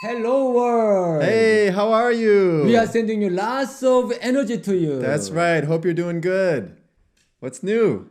Hello world! Hey, how are you? We are sending you lots of energy to you. That's right. Hope you're doing good. What's new?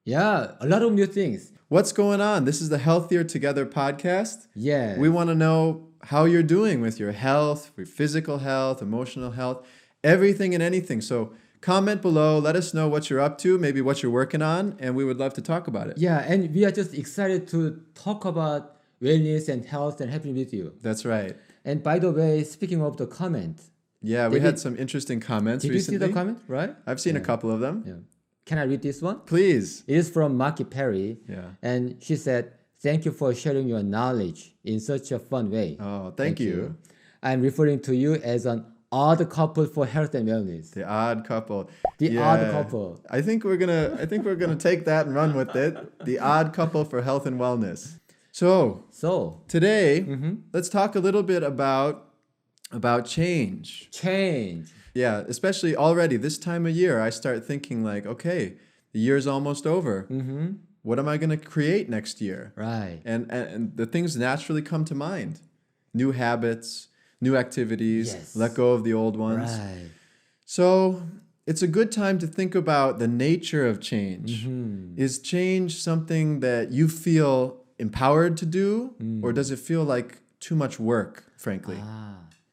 Yeah, a lot of new things. What's going on? This is the Healthier Together podcast. Yes. We want to know how you're doing with your health, your physical health, emotional health, everything and anything. So comment below, let us know what you're up to, maybe what you're working on, and we would love to talk about it. Yeah, and we are just excited to talk about wellness and health and happiness with you. That's right. And by the way, speaking of the comment, Yeah, we had some interesting comments did recently. you see the comment, right? I've seen a couple of them. Yeah. Can I read this one? Please. It is from Maki Perry. Yeah. And she said, "Thank you for sharing your knowledge in such a fun way." Oh, thank you. I'm referring to you as an odd couple for health and wellness. The odd couple. The odd couple. I think we're gonna take that and run with it. The odd couple for health and wellness. So today, let's talk a little bit about change. Change. Yeah, especially already this time of year, I start thinking like, okay, the year's almost over. What am I gonna create next year? Right. And the things naturally come to mind. New habits, new activities, Yes. let go of the old ones. Right. So it's a good time to think about the nature of change. Is change something that you feel empowered to do, or does it feel like too much work, frankly?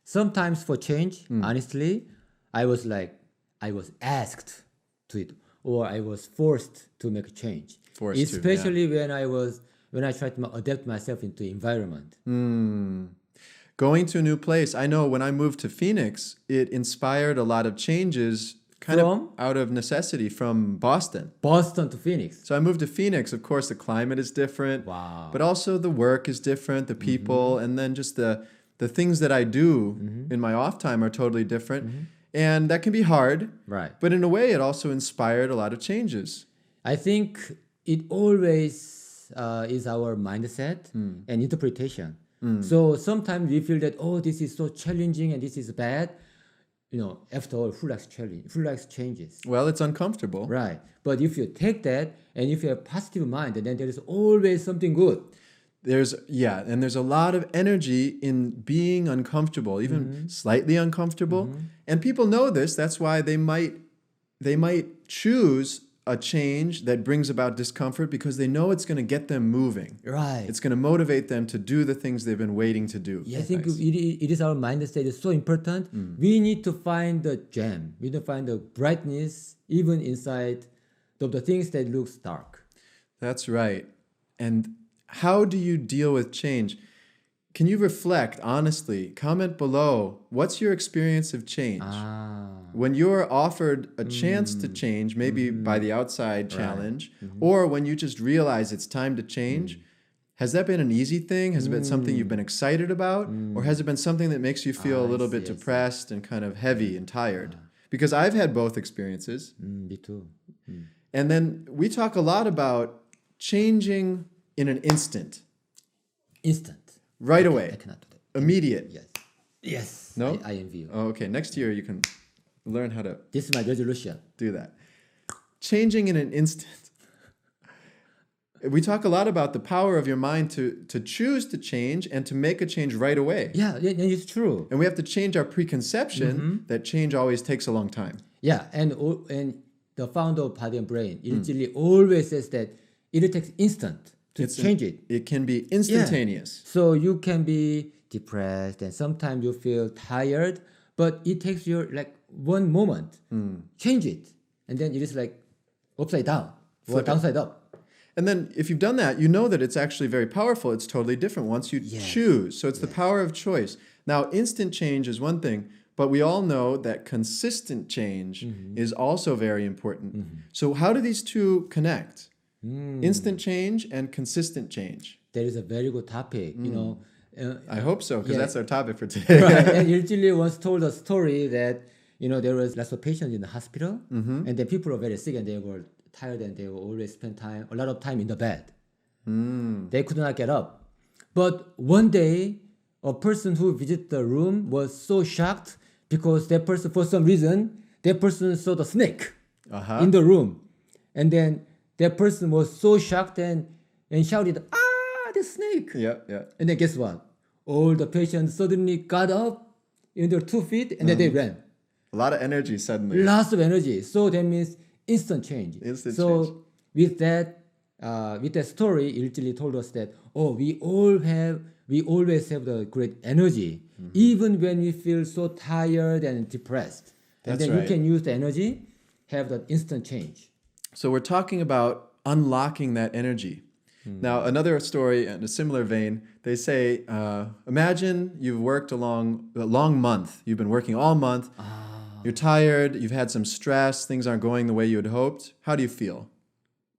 Sometimes for change, honestly, I was asked to it, or I was forced to make a change. Forced to, yeah. Especially when I tried to adapt myself into environment. Going to a new place, I know when I moved to Phoenix, it inspired a lot of changes kind of From? out of necessity from Boston. Boston to Phoenix. So I moved to Phoenix. Of course, the climate is different, Wow. but also the work is different, the people, and then just the things that I do in my off time are totally different. And that can be hard, Right. but in a way, it also inspired a lot of changes. I think it always is our mindset and interpretation. So sometimes we feel that, oh, this is so challenging and this is bad. After all, who likes challenge? Who likes changes? Well, it's uncomfortable. Right. But if you take that and if you have positive mind, then there is always something good. There's a lot of energy in being uncomfortable, even slightly uncomfortable. And people know this. That's why they might choose a change that brings about discomfort because they know it's going to get them moving. Right. It's going to motivate them to do the things they've been waiting to do. Yeah, I think it is our mindset is so important. We need to find the gem. We need to find the brightness even inside of the things that looks dark. That's right. And how do you deal with change? Can you reflect honestly? Comment below. What's your experience of change? When you're offered a chance to change, maybe by the outside challenge, or when you just realize it's time to change, has that been an easy thing? Has it been something you've been excited about? Or has it been something that makes you feel a little bit depressed and kind of heavy and tired? Because I've had both experiences. Me too. And then we talk a lot about changing in an instant. Instant. Right away. I cannot do that. Immediate. Yes. Yes. No? I envy you. Oh, okay. Next year you can learn how to This is my resolution. do that. Changing in an instant. We talk a lot about the power of your mind to choose to change and to make a change right away. Yeah, it's true. And we have to change our preconception that change always takes a long time. Yeah, and the founder of Body and Brain, Iljili, always says that it takes instant to change it. It can be instantaneous. So you can be depressed and sometimes you feel tired, but it takes you like one moment. Change it. And then it is like upside down or Flip it. downside up. And then if you've done that, you know that it's actually very powerful. It's totally different once you choose. So it's the power of choice. Now, instant change is one thing, but we all know that consistent change is also very important. So how do these two connect? Instant change and consistent change. That is a very good topic, I hope so, because Yeah. that's our topic for today. Right. And Iljili once told a story that, there was lots of patients in the hospital and then people were very sick and they were tired and they would always spend a lot of time in the bed. They could not get up. But one day, a person who visited the room was so shocked because that person, for some reason, that person saw the snake in the room. And then that person was so shocked and shouted, "Ah, the snake!" Yeah, yeah. And then guess what? all the patients suddenly got up in their 2 feet and then they ran. A lot of energy suddenly. Lots of energy. So that means instant change. Instant so change. with that story, Ilchili told us that we always have the great energy, even when we feel so tired and depressed. And That's then right. you can use the energy, have the instant change. So we're talking about unlocking that energy. Now, another story in a similar vein, they say, imagine you've worked a long month. You've been working all month. You're tired. You've had some stress. Things aren't going the way you had hoped. How do you feel?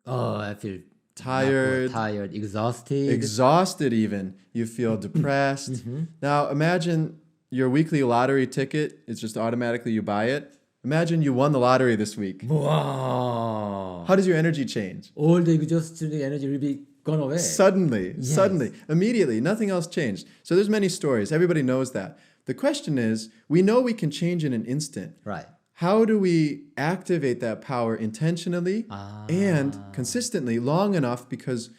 Oh, I feel Tired, exhausted. Exhausted even. You feel depressed. Now, imagine your weekly lottery ticket. It's just automatically you buy it. Imagine you won the lottery this week. Wow. How does your energy change? All the exhausted energy will be gone away. Suddenly, immediately, nothing else changed. So there's many stories. Everybody knows that. The question is, we know we can change in an instant. Right. How do we activate that power intentionally and consistently long enough, because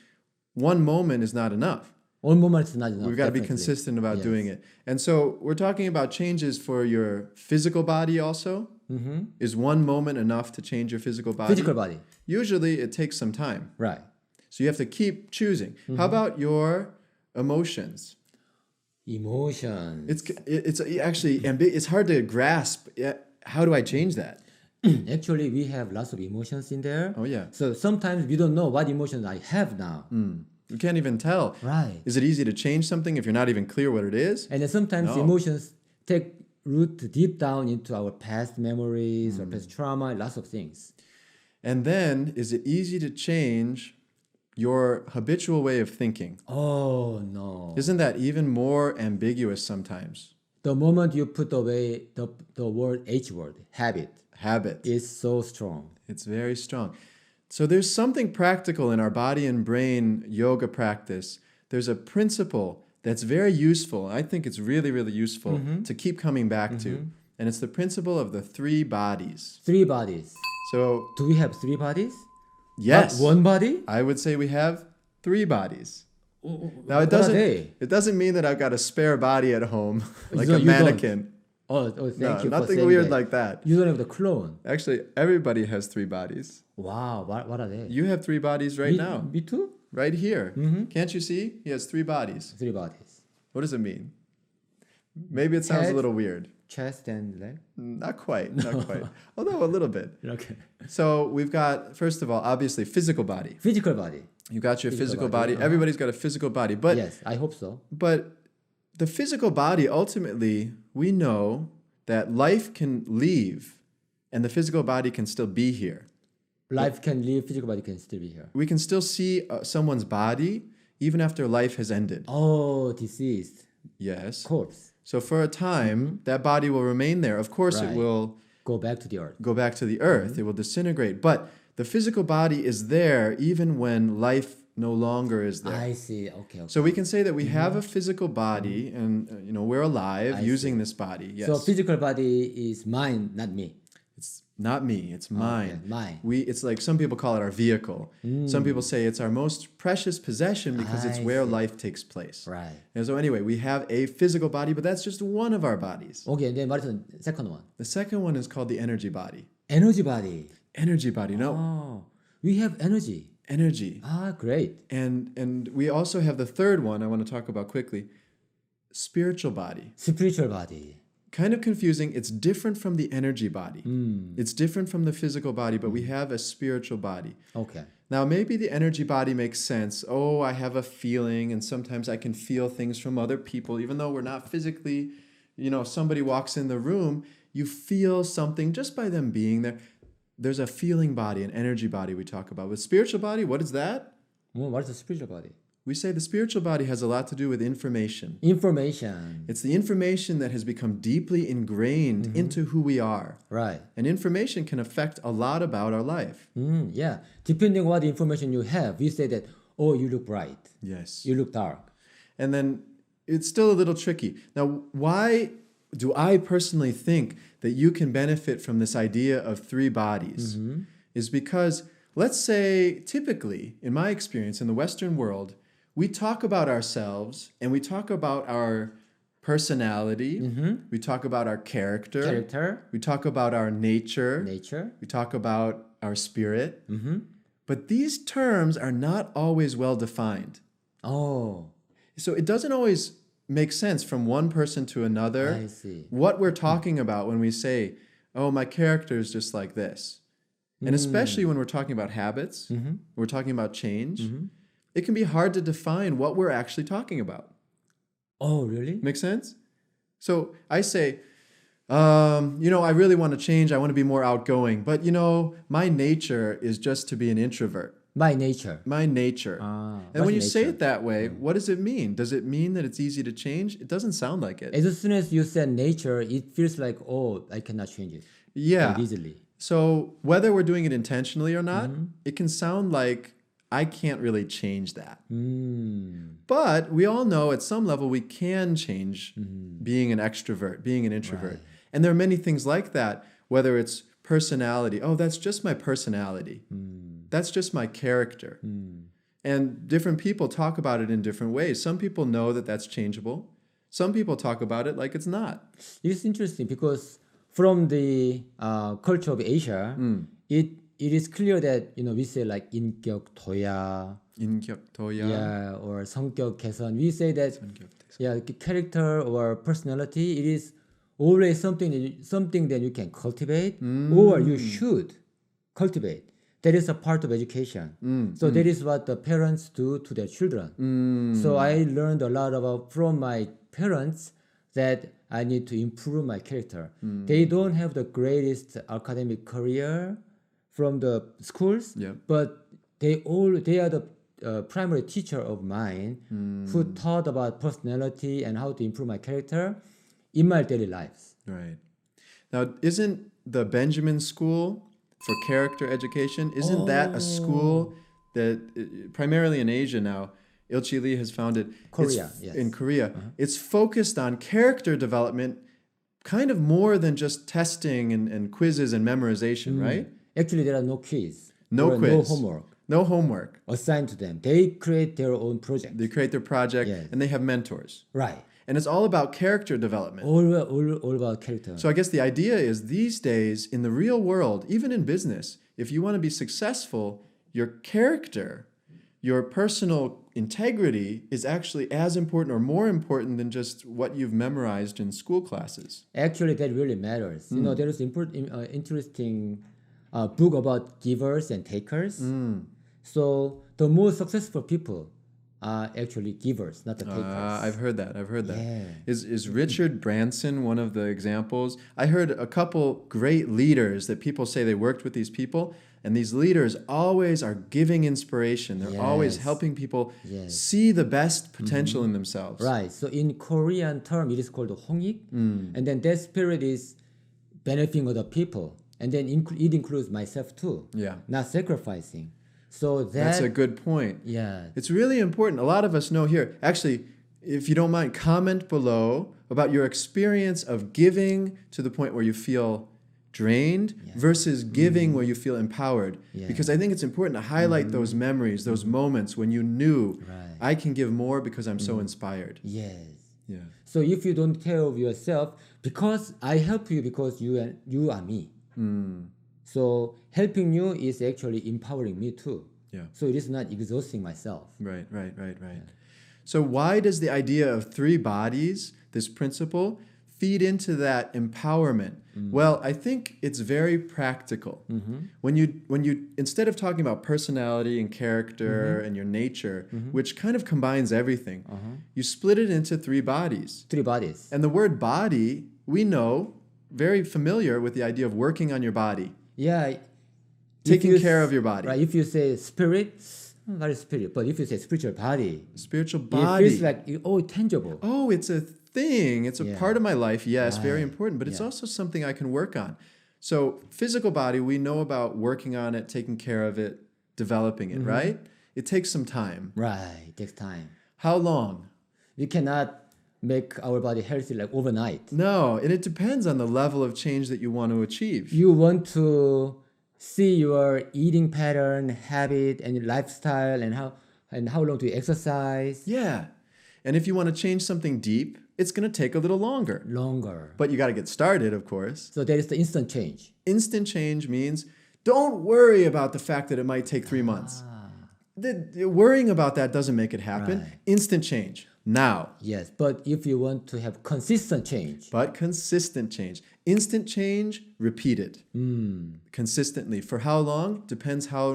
one moment is not enough. One moment is not enough. We've got to be consistent about doing it. And so we're talking about changes for your physical body also. Is one moment enough to change your physical body? Physical body. Usually it takes some time. Right. So you have to keep choosing. How about your emotions? Emotions. It's actually it's hard to grasp. How do I change that? Actually, we have lots of emotions in there. Oh yeah. So sometimes we don't know what emotions I have now. You can't even tell. Right. Is it easy to change something if you're not even clear what it is? And then sometimes No. emotions take root deep down into our past memories or past trauma, lots of things. And then, is it easy to change your habitual way of thinking? Oh no. Isn't that even more ambiguous sometimes? The moment you put away the word H word, habit, Habit. is so strong. It's very strong. So there's something practical in our body and brain yoga practice. There's a principle that's very useful. I think it's really, really useful to keep coming back to. And it's the principle of the 3 bodies. 3 bodies. So, Do we have 3 bodies? yes, Not one body? I would say we have 3 bodies. Now, What are they? it doesn't mean that I've got a spare body at home, like So a you mannequin. Thank No, you for nothing saying weird that. like that. You don't have the clone. Actually, everybody has 3 bodies. Wow, what are they? You have 3 bodies right now, Me too? right here. Can't you see? He has 3 bodies. 3 bodies. What does it mean? Maybe it sounds a Head. little weird. Chest and leg? Not quite. Although a little bit. Okay. So we've got, first of all, obviously, physical body. Physical body. You got your Physical physical body, body. Everybody's got a physical body. But Yes, I hope so. But the physical body, ultimately, we know that life can leave and the physical body can still be here. Life can live, physical body can still be here. We can still see someone's body even after life has ended. Oh, deceased. Yes. Corpse. So for a time, that body will remain there. Of course, it Right. will Go back to the earth. go back to the earth. It will disintegrate. But the physical body is there even when life no longer is there. I see. Okay. So we can say that we have a physical body and we're alive I using this body. Yes. So physical body is mine, not me. It's not me, it's mine. Okay, mine. It's like some people call it our vehicle. Some people say it's our most precious possession because it's I where see. life takes place. Right. And so anyway, we have a physical body, but that's just one of our bodies. Okay, then what is the second one? The second one is called the energy body. Energy body. Energy body. No, Oh, we have energy. energy. Great. And we also have the third one I want to talk about quickly. Spiritual body. Spiritual body. Kind of confusing. It's different from the energy body. It's different from the physical body, but we have a spiritual body. Okay. Now, maybe the energy body makes sense. Oh, I have a feeling, and sometimes I can feel things from other people, even though we're not physically, somebody walks in the room, you feel something just by them being there. There's a feeling body, an energy body we talk about. With spiritual body, what is that? What is the spiritual body? We say the spiritual body has a lot to do with information. Information. It's the information that has become deeply ingrained into who we are. Right. And information can affect a lot about our life. Yeah. Depending on what information you have, we say that, oh, you look bright. Yes. You look dark. And then it's still a little tricky. Now, why do I personally think that you can benefit from this idea of 3 bodies? Is because, let's say, typically, in my experience in the Western world, we talk about ourselves and we talk about our personality. We talk about our character. We talk about our nature. We talk about our spirit. But these terms are not always well defined. Oh. So it doesn't always make sense from one person to another. I see. What we're talking about when we say, oh, my character is just like this. And especially when we're talking about habits, we're talking about change, it can be hard to define what we're actually talking about. Oh, really? Make sense? So I say, I really want to change. I want to be more outgoing. But, my nature is just to be an introvert. My nature. My nature. And when you say it that way, what does it mean? Does it mean that it's easy to change? It doesn't sound like it. As soon as you said nature, it feels like, oh, I cannot change it. Yeah. Quite easily. So whether we're doing it intentionally or not, it can sound like I can't really change that. But we all know at some level we can change being an extrovert, being an introvert. Right. And there are many things like that, whether it's personality. Oh, that's just my personality. That's just my character. And different people talk about it in different ways. Some people know that that's changeable. Some people talk about it like it's not. It's interesting because from the culture of Asia, it is clear that we say like 인격 도야, yeah, or 성격 개선. We say that character or personality, it is always something that you can cultivate or you should cultivate. That is a part of education. So that is what the parents do to their children. So I learned a lot about from my parents that I need to improve my character. They don't have the greatest academic career from the schools, but they are the primary teacher of mine who taught about personality and how to improve my character in my daily lives. Right. Now, isn't the Benjamin School for Character Education, isn't that a school that primarily in Asia now, Il-Chi Lee has founded Korea, in Korea. It's focused on character development kind of more than just testing and quizzes and memorization, right? Actually, there are no quiz. No quiz. No homework. No homework. Assigned to them. They create their own project. They create their project and they have mentors. Right. And it's all about character development. All about character. So I guess the idea is these days in the real world, even in business, if you want to be successful, your character, your personal integrity is actually as important or more important than just what you've memorized in school classes. Actually, that really matters. There is interesting book about givers and takers. So the most successful people are actually givers, not the takers. I've heard that. Yeah. Is Richard Branson one of the examples? I heard a couple great leaders that people say they worked with these people, and these leaders always are giving inspiration. They're always helping people see the best potential in themselves. Right. So in Korean term, it is called 홍익. And then that spirit is benefiting other people. And then it includes myself too. Yeah. Not sacrificing. So that's a good point. Yeah. It's really important. A lot of us know here. Actually, if you don't mind, comment below about your experience of giving to the point where you feel drained versus giving where you feel empowered. Because I think it's important to highlight those memories, those moments when you knew I can give more because I'm so inspired. Yes. Yeah. So if you don't care of yourself, because I help you because you are me. So helping you is actually empowering me too. Yeah. So it is not exhausting myself. Right. So why does the idea of three bodies, this principle, feed into that empowerment? Well, I think it's very practical. When you instead of talking about personality and character and your nature, which kind of combines everything, you split it into three bodies. Three bodies. And the word body, we know, very familiar with the idea of working on your body. Yeah. Taking care of your body. Right. If you say spirit, not a spirit, but if you say spiritual body, it feels like tangible. Oh, it's a thing. It's a part of my life. Yes, very important, but it's also something I can work on. So physical body, we know about working on it, taking care of it, developing it, right? It takes some time. Right. It takes time. How long? We cannot make our body healthy like overnight. No, and it depends on the level of change that you want to achieve. You want to see your eating pattern, habit, and lifestyle, and how And how long do you exercise? Yeah. And if you want to change something deep, it's going to take a little longer. Longer. But you got to get started, of course. So there is the instant change. Instant change means don't worry about the fact that it might take 3 months. Worrying about that doesn't make it happen. Right. Instant change. Now. Yes, but if you want to have consistent change. But consistent change. Instant change, repeated. Consistently. For how long? Depends how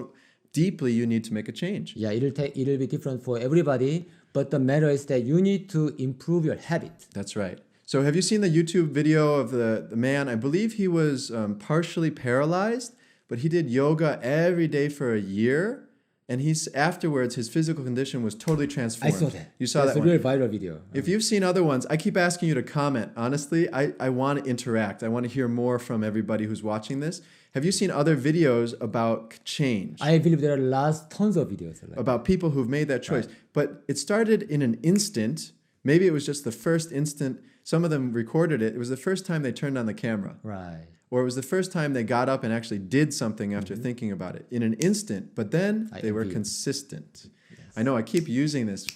deeply you need to make a change. Yeah, it'll be different for everybody, but the matter is that you need to improve your habit. That's right. So have you seen the YouTube video of the man? I believe he was partially paralyzed, but he did yoga every day for a year. And afterwards, his physical condition was totally transformed. I saw that. You saw that one? It's a real viral video. If you've seen other ones, I keep asking you to comment. Honestly, I want to interact. I want to hear more from everybody who's watching this. Have you seen other videos about change? I believe there are tons of videos. About people who've made that choice. Right. But it started in an instant. Maybe it was just the first instant. Some of them recorded it. It was the first time they turned on the camera. Right. Or it was the first time they got up and actually did something after thinking about it in an instant. But then they were consistent. Yes. I know I keep using this.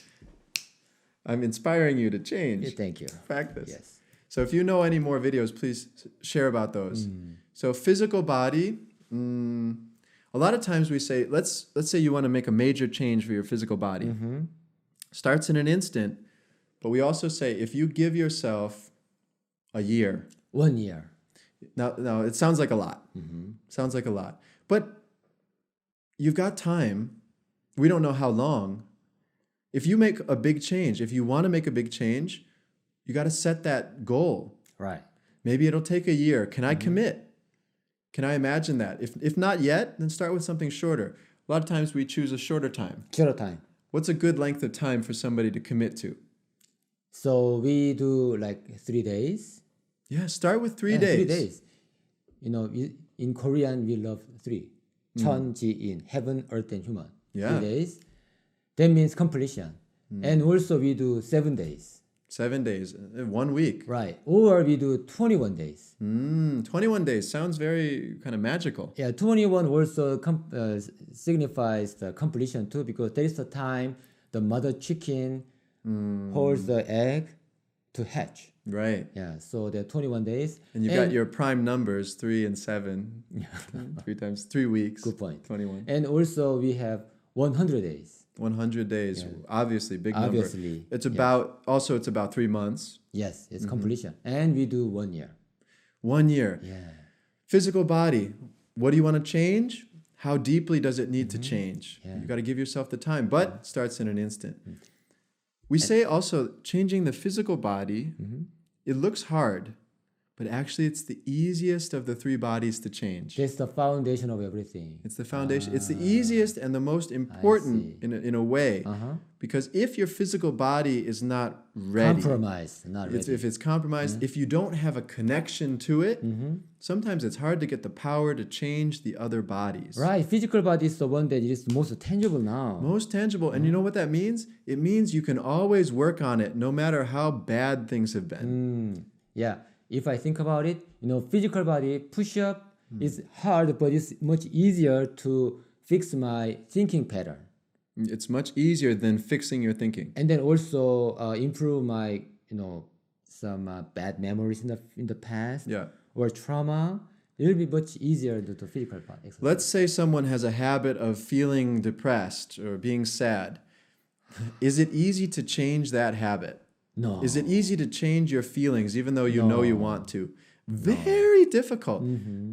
I'm inspiring you to change. Yeah, thank you. Practice. Yes. So if you know any more videos, please share about those. So physical body. A lot of times we say, let's say you want to make a major change for your physical body. Starts in an instant. But we also say if you give yourself a year. 1 year. Now it sounds like a lot. Sounds like a lot. But you've got time. We don't know how long. If you make a big change, if you want to make a big change, you got to set that goal. Right. Maybe it'll take a year. Can I commit? Can I imagine that? If not yet, then start with something shorter. A lot of times we choose a shorter time. Shorter time. What's a good length of time for somebody to commit to? So we do like 3 days. Yeah, start with 3 days. 3 days. You know, in Korean, we love 3. Chun, Ji, In, heaven, earth, and human. Yeah. 3 days. That means completion. And also we do 7 days. 7 days, 1 week. Right. Or we do 21 days. 21 days sounds very kind of magical. Yeah, 21 also signifies the completion too, because that is the time the mother chicken holds the egg to hatch. Right. Yeah, so there are 21 days. And you've got your prime numbers, 3 and 7. 3 times 3 weeks. Good point. 21. And also we have 100 days. 100 days, yeah. Obviously, big Obviously, number. It's about, also it's about 3 months. Yes, it's completion. And we do 1 year. 1 year. Yeah. Physical body, what do you want to change? How deeply does it need to change? Yeah. You got to give yourself the time, but it starts in an instant. We say also changing the physical body, it looks hard, but actually it's the easiest of the 3 bodies to change. That's the foundation of everything. It's the foundation. It's the easiest and the most important in a way. Because if your physical body is not ready, not ready. If it's compromised, if you don't have a connection to it, sometimes it's hard to get the power to change the other bodies. Right. Physical body is the one that is most tangible now. Most tangible. And you know what that means? It means you can always work on it no matter how bad things have been. Yeah. If I think about it, you know, physical body push-up is hard, but it's much easier to fix my thinking pattern. It's much easier than fixing your thinking. And then also improve my, you know, some bad memories in the past. Yeah. Or trauma. It will be much easier to do physical exercise. Let's say someone has a habit of feeling depressed or being sad. Is it easy to change that habit? No. Is it easy to change your feelings even though you know you want to? Very difficult.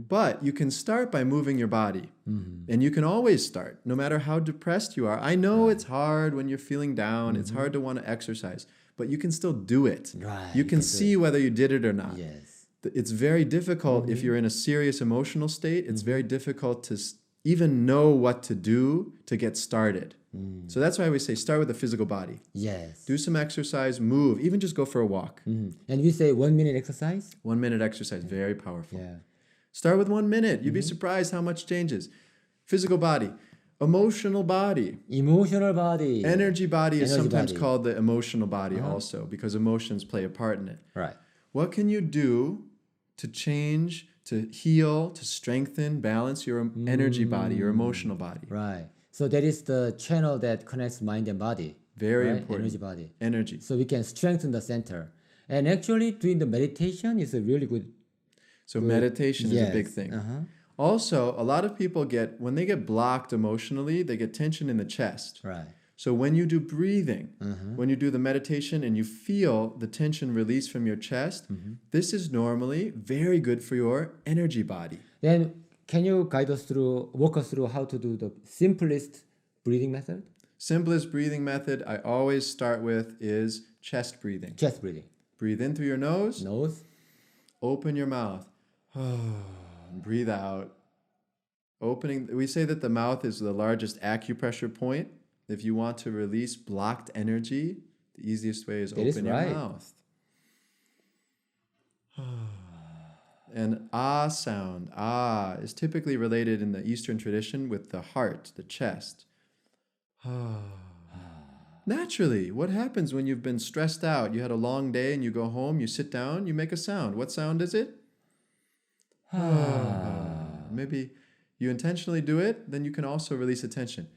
But you can start by moving your body. And you can always start, no matter how depressed you are. I know it's hard when you're feeling down. It's hard to want to exercise. But you can still do it. Right. You can see whether you did it or not. Yes. It's very difficult if you're in a serious emotional state. It's very difficult to even know what to do to get started. So that's why we say start with the physical body. Yes. Do some exercise, move, even just go for a walk. And we say 1 minute exercise. 1 minute exercise, very powerful. Yeah. Start with 1 minute. You'd be surprised how much changes. Physical body, emotional body. Emotional body. Energy body is sometimes called the emotional body also because emotions play a part in it. Right. What can you do to change, to heal, to strengthen, balance your energy body, your emotional body? Right. So that is the channel that connects mind and body. Very right? important. Energy body. Energy. So we can strengthen the center. And actually doing the meditation is a really good. So meditation is a big Yes. thing. Also, a lot of people when they get blocked emotionally, they get tension in the chest. Right. So when you do breathing, when you do the meditation and you feel the tension release from your chest, this is normally very good for your energy body. Then can you walk us through how to do the simplest breathing method? Simplest breathing method I always start with is chest breathing. Chest breathing. Breathe in through your nose. Nose. Open your mouth. Breathe out. We say that the mouth is the largest acupressure point. If you want to release blocked energy, the easiest way is open your mouth. And ah sound, ah, is typically related in the Eastern tradition with the heart, the chest. Naturally, what happens when you've been stressed out? You had a long day and you go home, you sit down, you make a sound. What sound is it? Maybe you intentionally do it, then you can also release attention.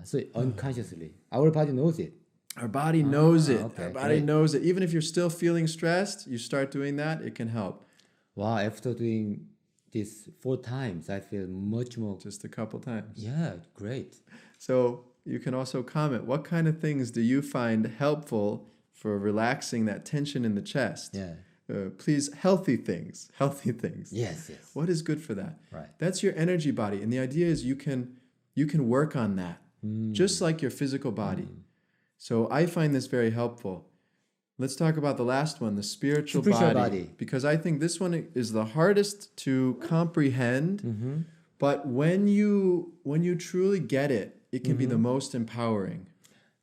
So unconsciously, our body knows it. Our body knows it. Okay, Our body knows it. Even if you're still feeling stressed, you start doing that, it can help. Wow, after doing this 4 times, I feel much more. Just a couple times. Yeah, great. So you can also comment, what kind of things do you find helpful for relaxing that tension in the chest? Yeah. Please, healthy things. Healthy things. Yes. What is good for that? Right. That's your energy body. And the idea is you can work on that, just like your physical body. So I find this very helpful. Let's talk about the last one, the spiritual body. Because I think this one is the hardest to comprehend. But when you truly get it, it can be the most empowering.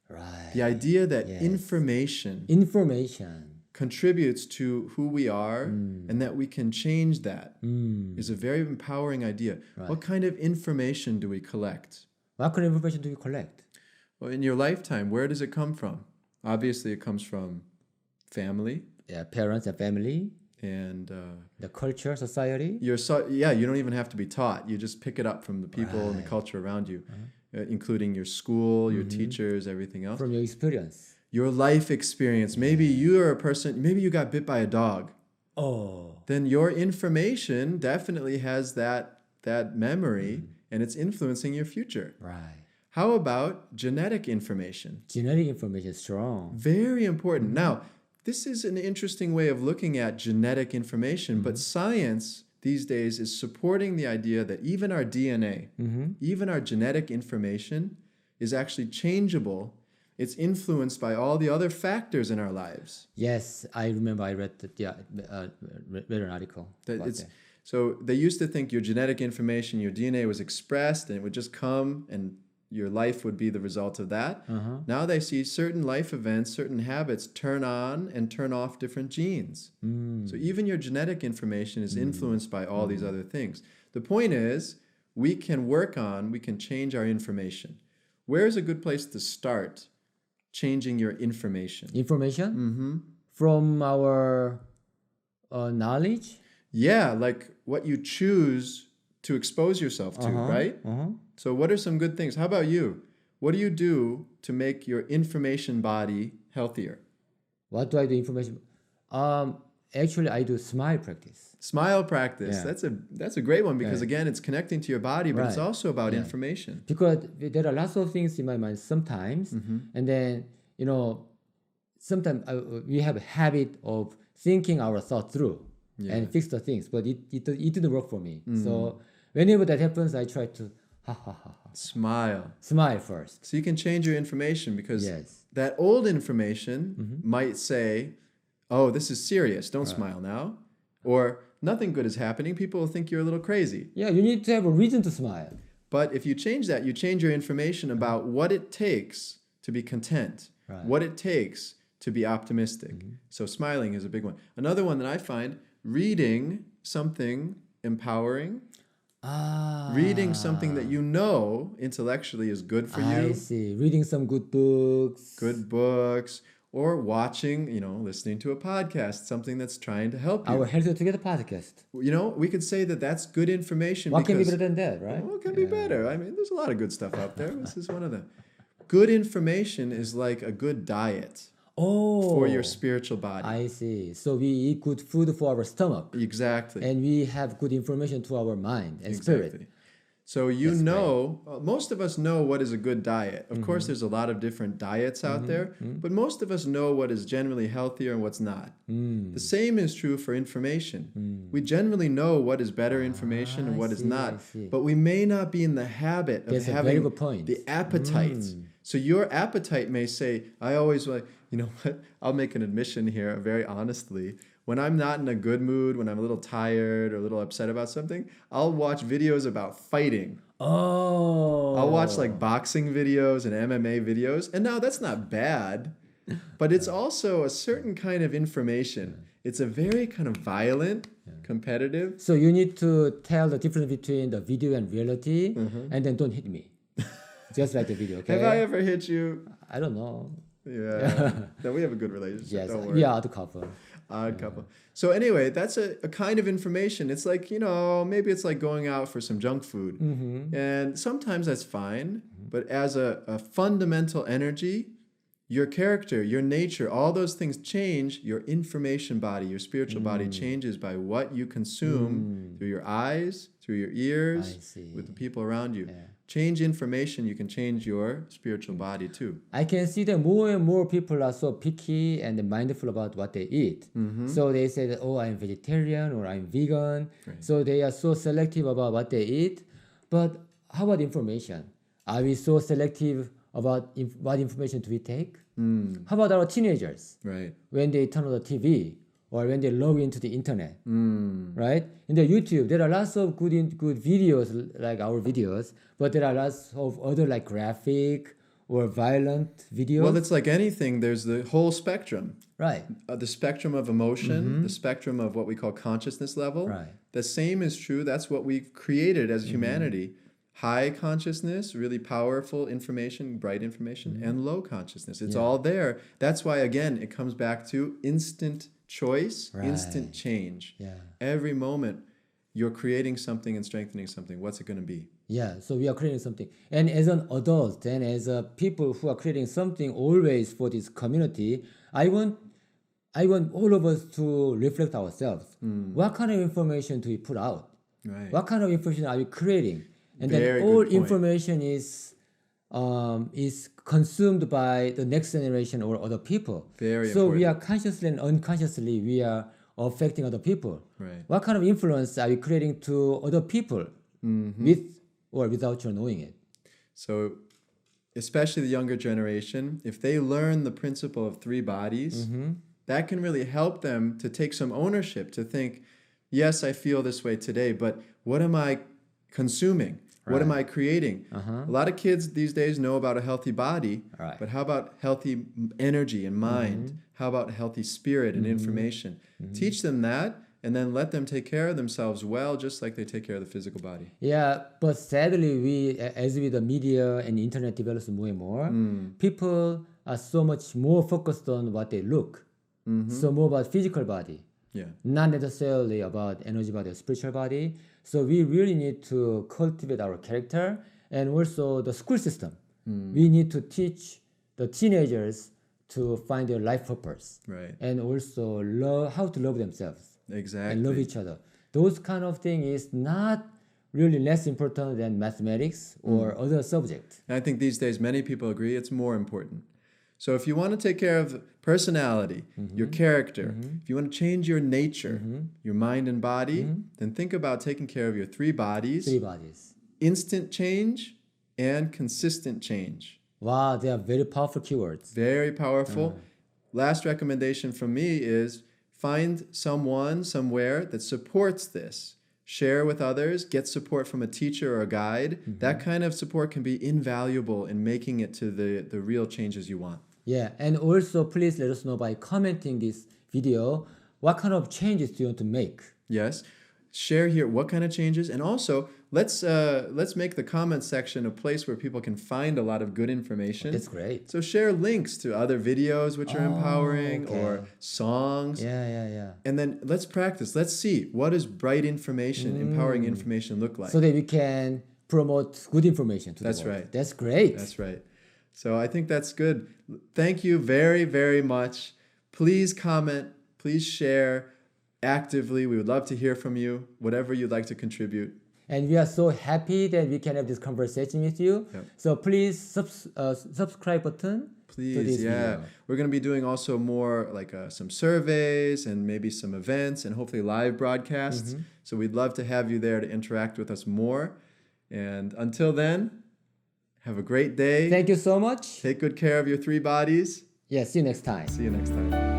Right. The idea that information contributes to who we are and that we can change that is a very empowering idea. Right. What kind of information do we collect? What kind of information do you collect? Well, in your lifetime, where does it come from? Obviously, it comes from family. Yeah, parents and family. And the culture, society. You don't even have to be taught. You just pick it up from the people and the culture around you, including your school, your teachers, everything else. From your experience. Your life experience. Maybe you're a person, maybe you got bit by a dog. Oh. Then your information definitely has that memory and it's influencing your future. Right. How about genetic information? Genetic information is strong. Very important. Now, this is an interesting way of looking at genetic information, but science these days is supporting the idea that even our DNA, even our genetic information is actually changeable. It's influenced by all the other factors in our lives. Yes, I remember I read an article about that. So they used to think your genetic information, your DNA was expressed and it would just come and your life would be the result of that. Now they see certain life events, certain habits turn on and turn off different genes. So even your genetic information is influenced by all these other things. The point is, we can change our information. Where is a good place to start changing your information? Information? From our knowledge? Yeah, like what you choose to expose yourself to, right? So what are some good things? How about you? What do you do to make your information body healthier? What do I do information? Actually, I do smile practice. Smile practice. Yeah. That's a great one because again, it's connecting to your body, but it's also about information. Because there are lots of things in my mind sometimes, and then sometimes we have a habit of thinking our thoughts through and fix the things, but it didn't work for me. So whenever that happens, I try to smile first. So you can change your information because that old information might say, oh, this is serious, don't smile now. Or nothing good is happening, people will think you're a little crazy. Yeah, you need to have a reason to smile. But if you change that, you change your information about what it takes to be content, what it takes to be optimistic. So smiling is a big one. Another one that I find, reading something empowering. Reading something that you know intellectually is good for you. I see. Reading some good books. Good books. or watching, listening to a podcast, something that's trying to help you. Our Healthier Together podcast. We could say that that's good information. What can be better than that, right? What can be better? I mean, there's a lot of good stuff out there. This is one of them. Good information is like a good diet for your spiritual body. I see. So we eat good food for our stomach. Exactly. And we have good information to our mind and Exactly. spirit. So most of us know what is a good diet. Of course, there's a lot of different diets out there, but most of us know what is generally healthier and what's not. The same is true for information. We generally know what is better information and what is not, but we may not be in the habit of having the appetite. So your appetite may say, I always like, you know what? I'll make an admission here very honestly. When I'm not in a good mood, when I'm a little tired or a little upset about something, I'll watch videos about fighting. I'll watch like boxing videos and MMA videos. And now that's not bad, but it's also a certain kind of information. It's a very kind of violent, competitive. So you need to tell the difference between the video and reality, and then don't hit me. Just like the video, okay? Have I ever hit you? I don't know. Yeah. Then we have a good relationship. Yes, don't worry. we are odd couple. Odd couple. So anyway, that's a kind of information. It's like, maybe it's like going out for some junk food. And sometimes that's fine. But as a fundamental energy, your character, your nature, all those things change. Your information body, your spiritual body changes by what you consume through your eyes, through your ears, with the people around you. Yeah. Change information, you can change your spiritual body too. I can see that more and more people are so picky and mindful about what they eat. So they say that, I'm vegetarian or I'm vegan. Right. So they are so selective about what they eat. But how about information? Are we so selective about what information do we take? How about our teenagers? Right. When they turn on the TV or when they log into the internet, right? In the YouTube, there are lots of good videos like our videos, but there are lots of other like graphic or violent videos. Well, it's like anything. There's the whole spectrum. Right. The spectrum of emotion, the spectrum of what we call consciousness level. Right. The same is true. That's what we've created as humanity. High consciousness, really powerful information, bright information, and low consciousness. It's all there. That's why, again, it comes back to instant choice, instant change. Yeah. Every moment, you're creating something and strengthening something. What's it going to be? Yeah, so we are creating something. And as an adult and as a people who are creating something always for this community, I want all of us to reflect ourselves. What kind of information do we put out? Right. What kind of information are we creating? And Very then all good point. information is consumed by the next generation or other people. Very so important. we are consciously and unconsciously we are affecting other people. Right. What kind of influence are we creating to other people with or without your knowing it? So especially the younger generation, if they learn the principle of three bodies, that can really help them to take some ownership, to think, yes, I feel this way today, but what am I consuming? What am I creating? A lot of kids these days know about a healthy body, but how about healthy energy and mind? How about healthy spirit and information? Teach them that, and then let them take care of themselves well, just like they take care of the physical body. Yeah, but sadly, as with the media and internet develops more and more, people are so much more focused on what they look. So more about physical body. Yeah. Not necessarily about energy body or spiritual body. So we really need to cultivate our character and also the school system. We need to teach the teenagers to find their life purpose. Right. And also how to love themselves. Exactly. And love each other. Those kind of thing is not really less important than mathematics or other subjects. And I think these days many people agree it's more important. So if you want to take care of personality, your character, if you want to change your nature, your mind and body, then think about taking care of your three bodies. Three bodies. Instant change and consistent change. Wow, they are very powerful keywords. Very powerful. Last recommendation from me is find someone somewhere that supports this. Share with others, get support from a teacher or a guide. That kind of support can be invaluable in making it to the real changes you want. Yeah, and also please let us know by commenting this video, what kind of changes do you want to make? Yes. Share here what kind of changes, and also let's make the comment section a place where people can find a lot of good information. That's great. So share links to other videos which are empowering okay. or songs. Yeah. And then let's practice. Let's see, what does bright information, empowering information look like? So that we can promote good information to the world. That's right. That's great. That's right. So I think that's good. Thank you very, very much. Please comment. Please share actively. We would love to hear from you, whatever you'd like to contribute. And we are so happy that we can have this conversation with you. Yep. So please subscribe button. Please, to this yeah. video. We're going to be doing also more like some surveys and maybe some events and hopefully live broadcasts. So we'd love to have you there to interact with us more. And until then, have a great day. Thank you so much. Take good care of your 3 bodies. Yeah, see you next time. See you next time.